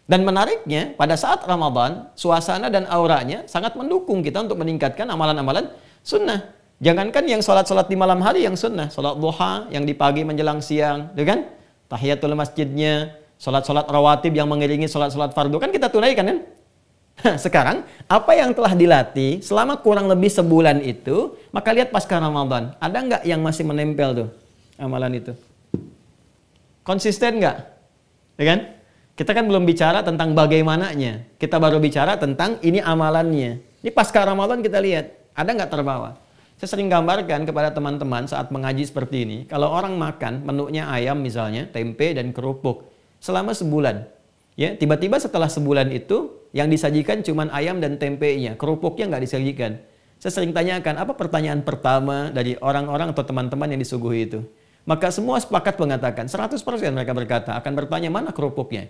Dan menariknya, pada saat Ramadan, suasana dan auranya sangat mendukung kita untuk meningkatkan amalan-amalan sunnah. Jangankan yang sholat-sholat di malam hari yang sunnah, sholat duha yang di pagi menjelang siang, kan? Tahiyatul masjidnya, sholat-sholat rawatib yang mengiringi sholat-sholat fardu, kan kita tunaikan kan? Sekarang, apa yang telah dilatih selama kurang lebih sebulan itu, maka lihat pasca Ramadan, ada nggak yang masih menempel tuh amalan itu? Konsisten nggak? Ya kan? Kita kan belum bicara tentang bagaimananya, kita baru bicara tentang ini amalannya. Ini pasca Ramadan kita lihat, ada nggak terbawa? Saya sering gambarkan kepada teman-teman saat mengaji seperti ini, kalau orang makan menunya ayam misalnya, tempe dan kerupuk selama sebulan. Ya, tiba-tiba setelah sebulan itu yang disajikan cuma ayam dan tempenya, kerupuknya nggak disajikan. Saya sering tanyakan, apa pertanyaan pertama dari orang-orang atau teman-teman yang disuguhi itu? Maka semua sepakat mengatakan, 100% mereka berkata akan bertanya mana kerupuknya.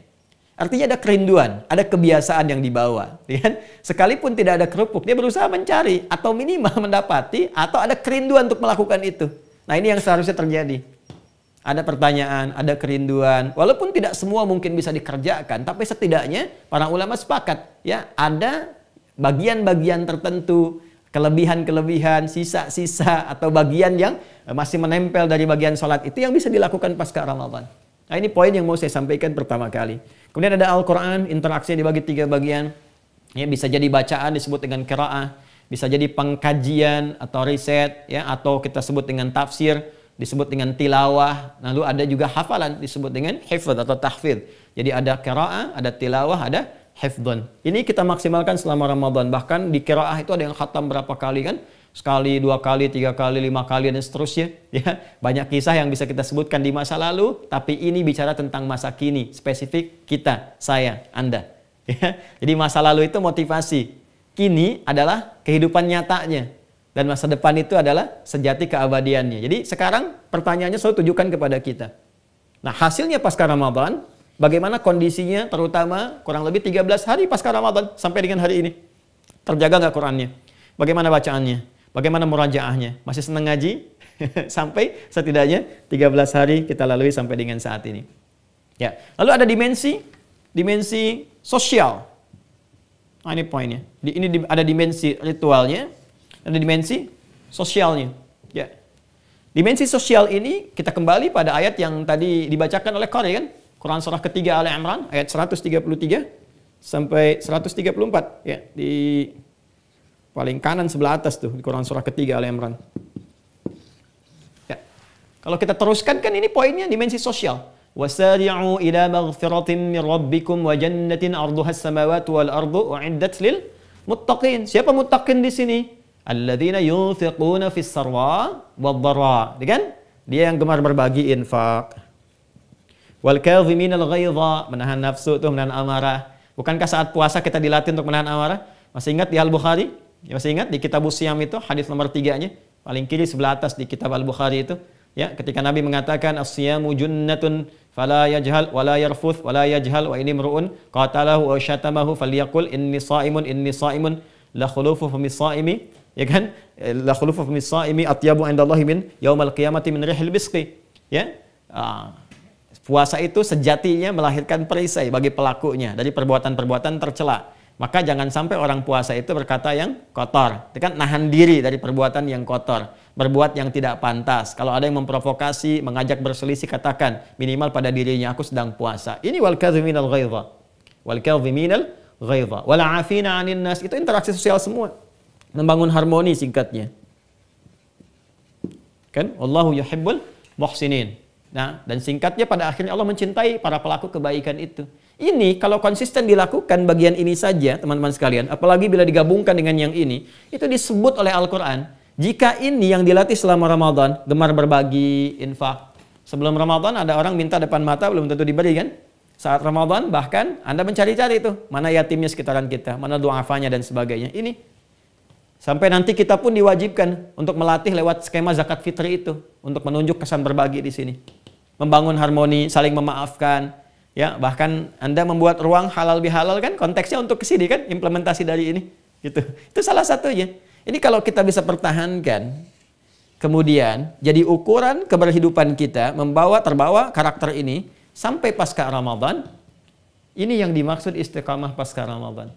Artinya ada kerinduan, ada kebiasaan yang dibawa. Ya? Sekalipun tidak ada kerupuk, dia berusaha mencari atau minimal mendapati atau ada kerinduan untuk melakukan itu. Nah ini yang seharusnya terjadi. Ada pertanyaan, ada kerinduan. Walaupun tidak semua mungkin bisa dikerjakan, tapi setidaknya para ulama sepakat. Ya, ada bagian-bagian tertentu, kelebihan-kelebihan, sisa-sisa, atau bagian yang masih menempel dari bagian sholat itu yang bisa dilakukan pasca Ramadan. Nah ini poin yang mau saya sampaikan pertama kali. Kemudian ada Al-Quran, interaksinya dibagi 3 bagian. Ya, bisa jadi bacaan disebut dengan qiraah. bisa jadi pengkajian atau riset, ya, atau kita sebut dengan tafsir, disebut dengan tilawah. Lalu ada juga hafalan, disebut dengan hifdz atau tahfidz. Jadi ada qiraah, ada tilawah, ada hifdzun. Ini kita maksimalkan selama Ramadan. Bahkan di qiraah itu ada yang khatam berapa kali kan? Sekali, 2 kali, 3 kali, 5 kali, dan seterusnya. Ya, banyak kisah yang bisa kita sebutkan di masa lalu, tapi ini bicara tentang masa kini, spesifik kita, saya, Anda. Ya, jadi masa lalu itu motivasi. Kini adalah kehidupan nyatanya. Dan masa depan itu adalah sejati keabadiannya. Jadi sekarang pertanyaannya selalu tujukan kepada kita. Nah, hasilnya pasca Ramadan, bagaimana kondisinya, terutama kurang lebih 13 hari pasca Ramadan sampai dengan hari ini. Terjaga nggak Qurannya? Bagaimana bacaannya? Bagaimana murajaahnya? Masih senang ngaji? Sampai setidaknya 13 hari kita lalui sampai dengan saat ini. Ya. Lalu ada dimensi sosial. Nah, ini poinnya. Ini ada dimensi ritualnya, ada dimensi sosialnya. Ya. Dimensi sosial ini kita kembali pada ayat yang tadi dibacakan oleh Qari kan? Quran surah ketiga Al Imran ayat 133 sampai 134 ya, di paling kanan sebelah atas tuh di Quran surah ketiga Al Imran. Ya. Kalau kita teruskan kan ini poinnya dimensi sosial. Wasari'u ila maghfiratin min rabbikum wa jannatin 'arduha as-samawati wal ardu u'iddat lil muttaqin. Siapa muttaqin di sini? Alladzina yunfiquna fis sarwa wad dharra. Kan? Dia yang gemar berbagi infak. Wal kadhiminal ghaidha, menahan nafsu tuh, menahan amarah. Bukankah saat puasa kita dilatih untuk menahan amarah? Masih ingat di Al-Bukhari? Masih ingat di kitab Siyam itu hadis nomor 3-nya, paling kiri sebelah atas di kitab Al-Bukhari itu, ya, ketika Nabi mengatakan as-siyamu junnatun fala yajhal wala yarfuth wala yajhal wa ini mru'un qatalahu wa syatamahu falyaqul inni shaimun la khulufu famis shaimi, ya kan, la khulufu famis shaimi atyabu indallahi min yaumal qiyamati min rihil biski, ya. Puasa itu sejatinya melahirkan perisai bagi pelakunya dari perbuatan-perbuatan tercela. Maka jangan sampai orang puasa itu berkata yang kotor. Itu kan nahan diri dari perbuatan yang kotor, berbuat yang tidak pantas. Kalau ada yang memprovokasi, mengajak berselisih, katakan minimal pada dirinya, aku sedang puasa. Ini wal kadhiminal ghaidha. Wal kadhiminal ghaidha. Wal 'afina 'anil nas. Itu interaksi sosial semua. Membangun harmoni singkatnya. Kan? Wallahu yuhibbul muhsinin. Nah, dan singkatnya pada akhirnya Allah mencintai para pelaku kebaikan itu. Ini kalau konsisten dilakukan bagian ini saja, teman-teman sekalian, apalagi bila digabungkan dengan yang ini, itu disebut oleh Al-Quran. Jika ini yang dilatih selama Ramadan, gemar berbagi, infak. Sebelum Ramadan ada orang minta depan mata, belum tentu diberi kan? Saat Ramadan bahkan Anda mencari-cari itu, mana yatimnya sekitaran kita, mana du'afanya dan sebagainya. Ini. Sampai nanti kita pun diwajibkan untuk melatih lewat skema zakat fitri itu, untuk menunjuk kesan berbagi di sini. Membangun harmoni, saling memaafkan, ya, bahkan Anda membuat ruang halal bihalal kan, konteksnya untuk kesini kan, implementasi dari ini, gitu. Itu salah satunya. Ini kalau kita bisa pertahankan, kemudian jadi ukuran keberhidupan kita, terbawa karakter ini sampai pasca Ramadan. Ini yang dimaksud istiqamah pasca Ramadan.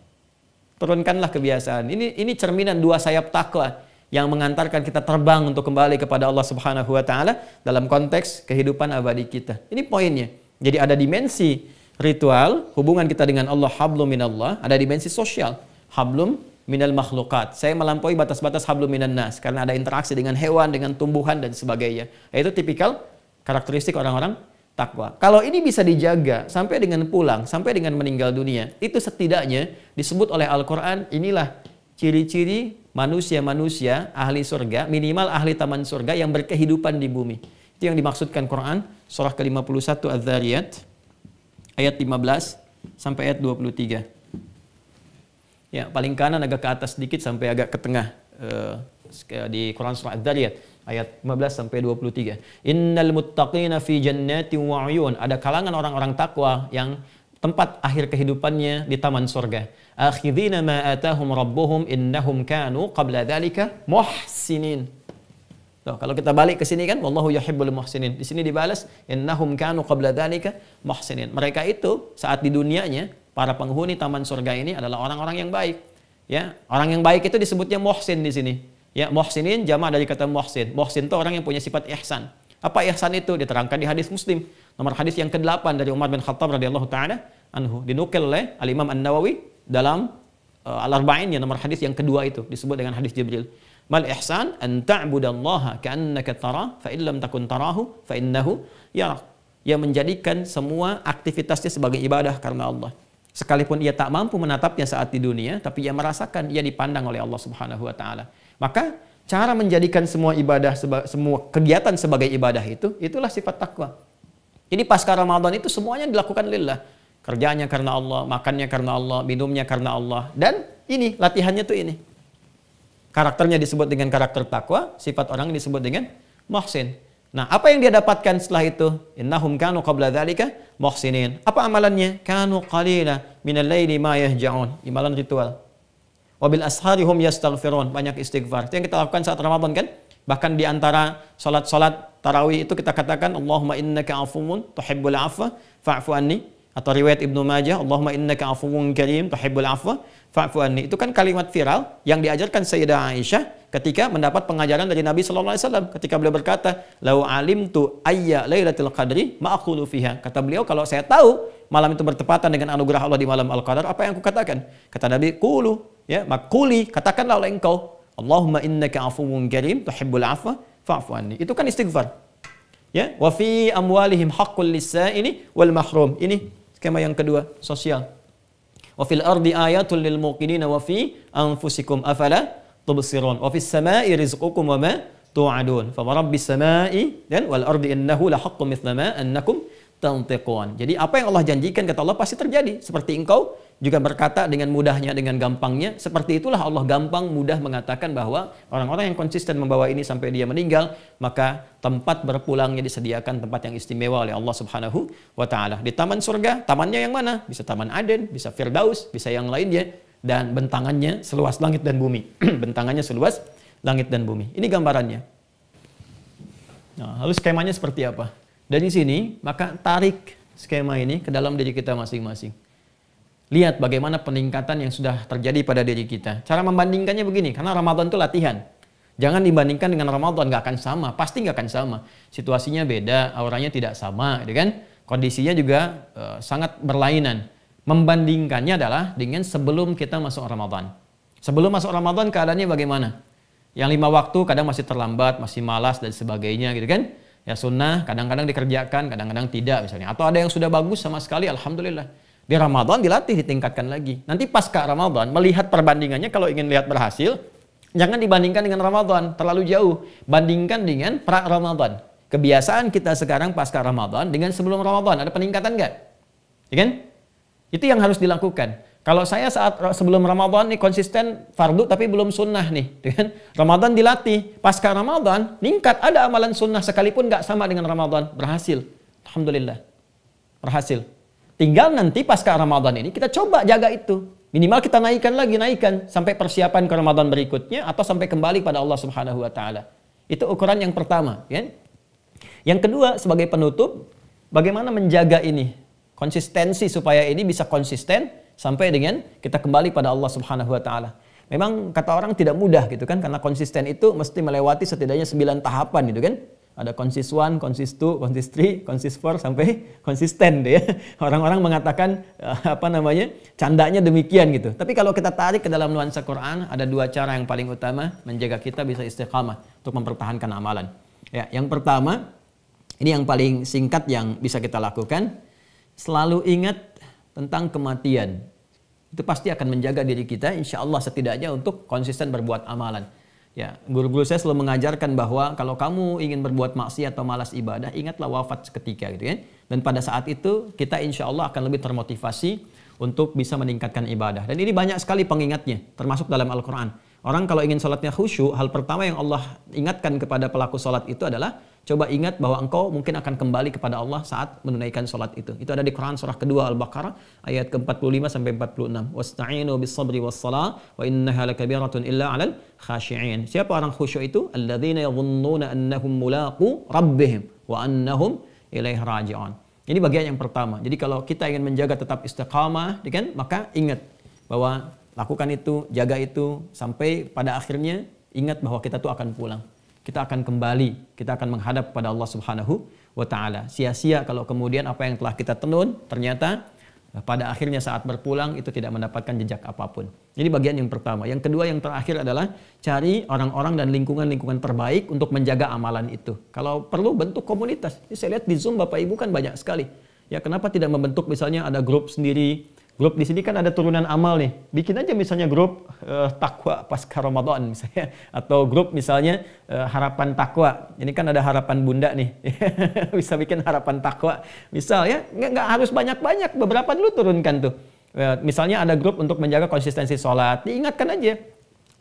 Turunkanlah kebiasaan. Ini cerminan dua sayap takwa yang mengantarkan kita terbang untuk kembali kepada Allah Subhanahu wa taala dalam konteks kehidupan abadi kita. Ini poinnya. Jadi ada dimensi ritual, hubungan kita dengan Allah, hablum minallah, ada dimensi sosial, hablum minal makhluqat. Saya melampaui batas-batas hablum minan nas karena ada interaksi dengan hewan, dengan tumbuhan dan sebagainya. Itu tipikal karakteristik orang-orang takwa. Kalau ini bisa dijaga sampai dengan pulang, sampai dengan meninggal dunia, itu setidaknya disebut oleh Al-Quran, inilah ciri-ciri manusia-manusia ahli surga, minimal ahli taman surga yang berkehidupan di bumi. Itu yang dimaksudkan Quran, surah ke-51 Az-Zariyat, ayat 15 sampai ayat 23. Ya, paling kanan agak ke atas sedikit sampai agak ke tengah di Quran surah Az-Zariyat, ayat 15 sampai 23. Innal muttaqina fi jannatin wa 'uyun. Ada kalangan orang-orang takwa yang tempat akhir kehidupannya di taman surga. Akhidhina ma atahum rabbuhum innahum kanu qabla dzalika muhsinin. Tuh, kalau kita balik ke sini kan, wallahu yuhibbul muhsinin. Di sini dibalas innahum kanu qabla dzalika muhsinin. Mereka itu saat di dunianya, para penghuni taman surga ini adalah orang-orang yang baik. Ya, orang yang baik itu disebutnya muhsin di sini. Ya, muhsinin jamak dari kata muhsin. Muhsin itu orang yang punya sifat ihsan. Apa ihsan itu? Diterangkan di hadis Muslim. Nomor hadis yang ke-8 dari Umar bin Khattab radhiyallahu taala anhu, dinukil oleh Al-Imam An-Nawawi dalam Al-Arba'in ya, nomor hadis yang kedua itu disebut dengan hadis Jibril. Mal ihsan an ta'budallaha ka'annaka tara fa in lam takun tarahu fa innahu yarak. Yang menjadikan semua aktivitasnya sebagai ibadah karena Allah. Sekalipun ia tak mampu menatapnya saat di dunia, tapi ia merasakan ia dipandang oleh Allah Subhanahu wa taala. Maka cara menjadikan semua ibadah, semua kegiatan sebagai ibadah itulah sifat takwa. Jadi pasca Ramadan itu semuanya dilakukan lillah. Kerjanya karena Allah, makannya karena Allah, minumnya karena Allah. Dan ini, latihannya tuh ini. Karakternya disebut dengan karakter takwa, sifat orang disebut dengan muhsin. Nah, apa yang dia dapatkan setelah itu? Innahum kanu qabla dzalika muhsinin. Apa amalannya? Kanu qalila minal laili ma yahja'un. Amalan ritual. Wabil ashari hum yastaghfirun. Banyak istighfar. Itu yang kita lakukan saat Ramadan kan? Bahkan di antara salat-salat tarawih itu kita katakan Allahumma innaka afuwun tuhibbul afwa fa'fu anni. Atau riwayat Ibnu Majah, Allahumma innaka afuwun karim tuhibbul afwa fa'fu anni. Itu kan kalimat viral yang diajarkan Sayyidah Aisyah ketika mendapat pengajaran dari Nabi sallallahu alaihi wasallam ketika beliau berkata, "Lau alimtu ayya lailatul qadri ma aqulu fiha." Kata beliau, kalau saya tahu malam itu bertepatan dengan anugerah Allah di malam Al-Qadar, apa yang aku katakan? Kata Nabi, "Qulu," ya, makuli, katakanlah oleh engkau, "Allahumma innaka afuwun karim tuhibbul afwa fa'fu anni." Itu kan istighfar. Ya, wa fi amwalihim haqqul lis-sa'ili wal mahrum. Ini skema yang kedua, sosial. Wa fil ardi ayatul lil muqinina wa fi anfusikum afala tubsirun. Wa fis sama'i rizqukum wa ma tu'adun. Fa rabbis sama'i dan wal ardi innahu la haqqun mithla ma annakum tantiqun. Jadi apa yang Allah janjikan kata Allah pasti terjadi. Seperti engkau juga berkata dengan mudahnya, dengan gampangnya. Seperti itulah Allah gampang mudah mengatakan bahwa orang-orang yang konsisten membawa ini sampai dia meninggal, maka tempat berpulangnya disediakan tempat yang istimewa oleh Allah Subhanahu wa taala. Di taman surga, tamannya yang mana? Bisa Taman Aden, bisa Firdaus, bisa yang lainnya, dan bentangannya seluas langit dan bumi. Bentangannya seluas langit dan bumi. Ini gambarannya. Nah, lalu skemanya seperti apa? Dari sini, maka tarik skema ini ke dalam diri kita masing-masing. Lihat bagaimana peningkatan yang sudah terjadi pada diri kita. Cara membandingkannya begini, karena Ramadan itu latihan. Jangan dibandingkan dengan Ramadan, nggak akan sama. Pasti nggak akan sama. Situasinya beda, auranya tidak sama, gitu kan? Kondisinya juga sangat berlainan. Membandingkannya adalah dengan sebelum kita masuk Ramadan. Sebelum masuk Ramadan keadaannya bagaimana? Yang 5 waktu kadang masih terlambat, masih malas dan sebagainya, gitu kan? Ya sunnah kadang-kadang dikerjakan, kadang-kadang tidak misalnya. Atau ada yang sudah bagus sama sekali, alhamdulillah. Di Ramadan dilatih, ditingkatkan lagi. Nanti pasca Ramadan, melihat perbandingannya kalau ingin lihat berhasil, jangan dibandingkan dengan Ramadan, terlalu jauh. Bandingkan dengan pra-Ramadan. Kebiasaan kita sekarang pasca Ramadan dengan sebelum Ramadan, ada peningkatan nggak? Ya kan? Itu yang harus dilakukan. Kalau saya saat sebelum Ramadan nih konsisten fardu tapi belum sunnah nih. Ya kan? Ramadan dilatih, pasca Ramadan, meningkat, ada amalan sunnah sekalipun nggak sama dengan Ramadan. Berhasil. Alhamdulillah. Berhasil. Tinggal nanti pasca Ramadan ini kita coba jaga itu. Minimal kita naikkan sampai persiapan ke Ramadan berikutnya atau sampai kembali pada Allah Subhanahu wa taala. Itu ukuran yang pertama, ya. Yang kedua sebagai penutup, bagaimana menjaga ini? Konsistensi supaya ini bisa konsisten sampai dengan kita kembali pada Allah Subhanahu wa taala. Memang kata orang tidak mudah gitu kan, karena konsisten itu mesti melewati setidaknya 9 tahapan gitu kan. Ada konsis 1, konsis 2, konsis 3, konsis 4 sampai konsisten deh ya. Orang-orang mengatakan candanya demikian gitu. Tapi kalau kita tarik ke dalam nuansa Quran, ada 2 cara yang paling utama menjaga kita bisa istiqamah untuk mempertahankan amalan. Ya, yang pertama, ini yang paling singkat yang bisa kita lakukan, selalu ingat tentang kematian. Itu pasti akan menjaga diri kita insya Allah setidaknya untuk konsisten berbuat amalan. Ya, guru-guru saya selalu mengajarkan bahwa kalau kamu ingin berbuat maksiat atau malas ibadah, ingatlah wafat seketika gitu kan. Dan pada saat itu kita insya Allah akan lebih termotivasi untuk bisa meningkatkan ibadah. Dan ini banyak sekali pengingatnya, termasuk dalam Al-Quran. Orang kalau ingin sholatnya khusyuk, hal pertama yang Allah ingatkan kepada pelaku sholat itu adalah coba ingat bahwa engkau mungkin akan kembali kepada Allah saat menunaikan sholat itu. Itu ada di Quran surah kedua Al-Baqarah ayat ke-45 sampai 46. Wasta'inu bis-sabri was-salah wa innaha lakabiratun illa 'alal khashi'in. Siapa orang khusyuk itu? Alladzina yadhunnuna annahum mulaqu rabbihim wa annahum ilaihi raji'un. Ini bagian yang pertama. Jadi kalau kita ingin menjaga tetap istiqamah, kan, maka ingat bahwa lakukan itu, jaga itu, sampai pada akhirnya ingat bahwa kita tuh akan pulang. Kita akan kembali, kita akan menghadap pada Allah Subhanahu wa ta'ala. Sia-sia kalau kemudian apa yang telah kita tenun ternyata pada akhirnya saat berpulang itu tidak mendapatkan jejak apapun. Ini bagian yang pertama. Yang kedua, yang terakhir adalah cari orang-orang dan lingkungan-lingkungan terbaik untuk menjaga amalan itu. Kalau perlu bentuk komunitas. Ini saya lihat di Zoom Bapak Ibu kan banyak sekali. Ya, kenapa tidak membentuk misalnya ada grup sendiri? Grup di sini kan ada turunan amal nih. Bikin aja misalnya grup takwa pasca Ramadan misalnya, atau grup misalnya harapan takwa. Ini kan ada harapan bunda nih. Bisa bikin harapan takwa. Misal ya, nggak harus banyak-banyak, beberapa dulu turunkan tuh. Misalnya ada grup untuk menjaga konsistensi sholat. Diingatkan aja.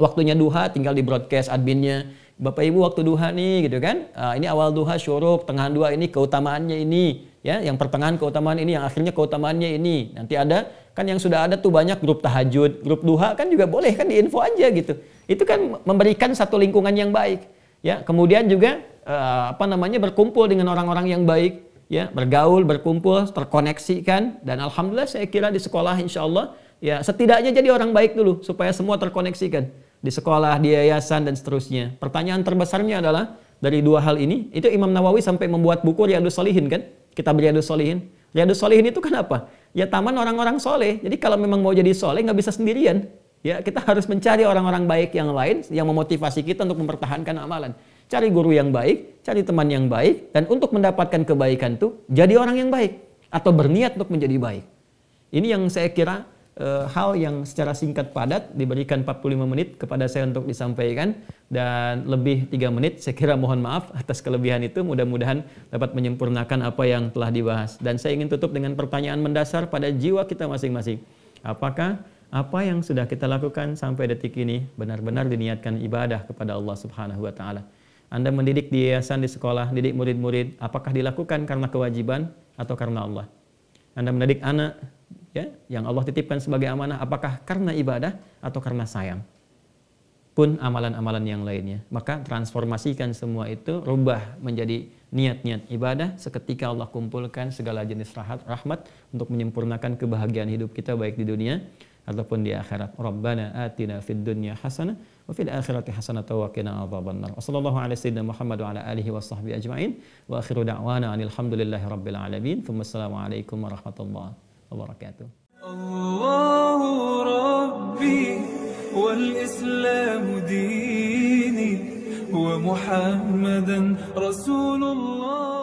Waktunya duha tinggal di broadcast adminnya. Bapak Ibu waktu duha nih gitu kan. Ini awal duha syuruk, tengah duha ini keutamaannya ini. Ya, yang pertengahan keutamaan ini, yang akhirnya keutamaannya ini. Nanti ada, kan yang sudah ada tuh banyak grup tahajud, grup duha kan juga boleh kan diinfo aja gitu. Itu kan memberikan satu lingkungan yang baik. Ya, kemudian juga berkumpul dengan orang-orang yang baik, ya, bergaul, berkumpul, terkoneksi kan. Dan alhamdulillah saya kira di sekolah insya Allah ya setidaknya jadi orang baik dulu supaya semua terkoneksikan di sekolah, di yayasan dan seterusnya. Pertanyaan terbesarnya adalah dari dua hal ini, itu Imam Nawawi sampai membuat buku Riyadhus Shalihin kan? Kitab Riyadhus Shalihin. Riyadhus Shalihin itu kan apa? Ya taman orang-orang soleh. Jadi kalau memang mau jadi soleh nggak bisa sendirian. Ya kita harus mencari orang-orang baik yang lain yang memotivasi kita untuk mempertahankan amalan. Cari guru yang baik, cari teman yang baik, dan untuk mendapatkan kebaikan itu jadi orang yang baik atau berniat untuk menjadi baik. Ini yang saya kira hal yang secara singkat padat diberikan 45 menit kepada saya untuk disampaikan, dan lebih 3 menit saya kira mohon maaf atas kelebihan itu. Mudah-mudahan dapat menyempurnakan apa yang telah dibahas, dan saya ingin tutup dengan pertanyaan mendasar pada jiwa kita masing-masing. Apakah apa yang sudah kita lakukan sampai detik ini benar-benar diniatkan ibadah kepada Allah Subhanahu wa taala? Anda mendidik di yayasan, di sekolah, didik murid-murid, apakah dilakukan karena kewajiban atau karena Allah? Anda mendidik anak ya, yang Allah titipkan sebagai amanah, apakah karena ibadah atau karena sayang? Pun amalan-amalan yang lainnya. Maka transformasikan semua itu, rubah menjadi niat-niat ibadah. Seketika Allah kumpulkan segala jenis rahmat untuk menyempurnakan kebahagiaan hidup kita baik di dunia ataupun di akhirat. Rabbana atina fid dunya hasanah wa fil akhirati hasanah wa qina adzabannar. Wassallallahu ala sayyidina Muhammad wa ala alihi washabbihi ajmain. Wa akhiru da'wana alhamdulillahi rabbil alamin. Wassalamu alaikum warahmatullahi wabarakatuh. Allahu Rabbi wal Islam dini wa Muhammadan Rasulullah.